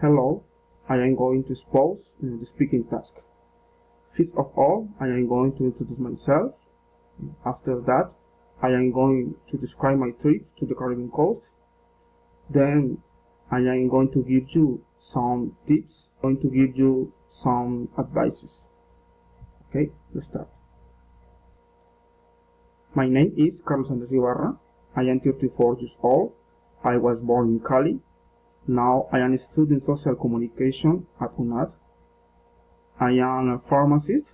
Hello, I am going to expose the speaking task. First of all, I am going to introduce myself. After that, I am going to describe my trip to the Caribbean coast. Then, I am going to give you some tips, going to give you some advices. Okay, let's start. My name is Carlos Ibarra. I am 34 years old. I was born in Cali. Now I am studying social communication at UNAD. I am a pharmacist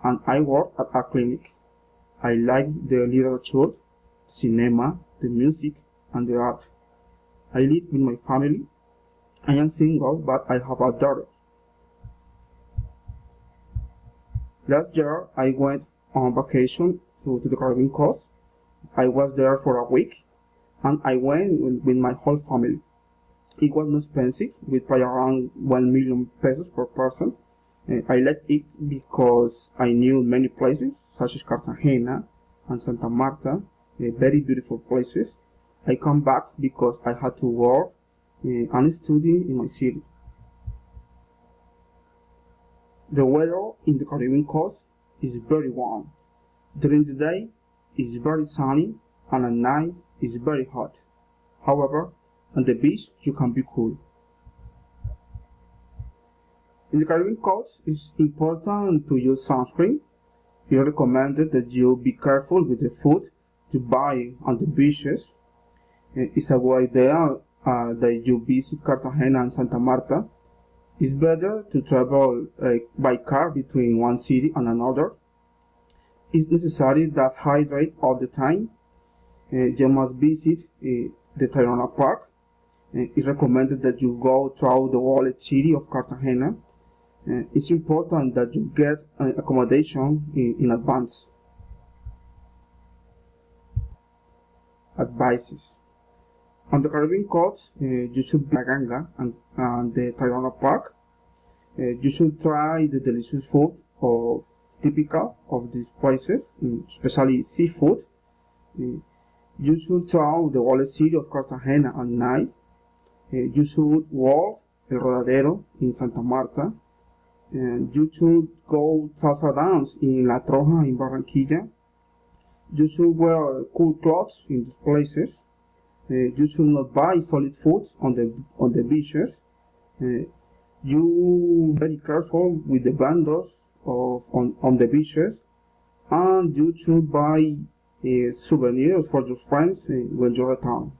and I work at a clinic. I like the literature, cinema, the music, and the art. I live with my family. I am single, but I have a daughter. Last year, I went on vacation to the Caribbean coast. I was there for a week, and I went with my whole family. It was not expensive, we paid around 1 million pesos per person. I liked it because I knew many places, such as Cartagena and Santa Marta, very beautiful places. I come back because I had to work and study in my city. The weather in the Caribbean coast is very warm. During the day, it's very sunny, and at night, it's very hot. However, on the beach, you can be cool. In the Caribbean coast, it's important to use sunscreen. It is recommended that you be careful with the food you buy on the beaches. It's a good idea that you visit Cartagena and Santa Marta. It's better to travel by car between one city and another. It's necessary to hydrate all the time. You must visit the Tayrona Park. It's recommended that you go through the whole city of Cartagena. It's important that you get accommodation in advance. Advices. On the Caribbean coast, you should visit Ganga and the Tayrona Park. You should try the delicious food typical of these places, especially seafood. You should travel the whole city of Cartagena at night. You should walk El Rodadero in Santa Marta. You should go salsa dance in La Troja in Barranquilla. You should wear cool clothes in these places. You should not buy solid foods on the beaches. You very careful with the vendors on the beaches, and you should buy souvenirs for your friends when you return.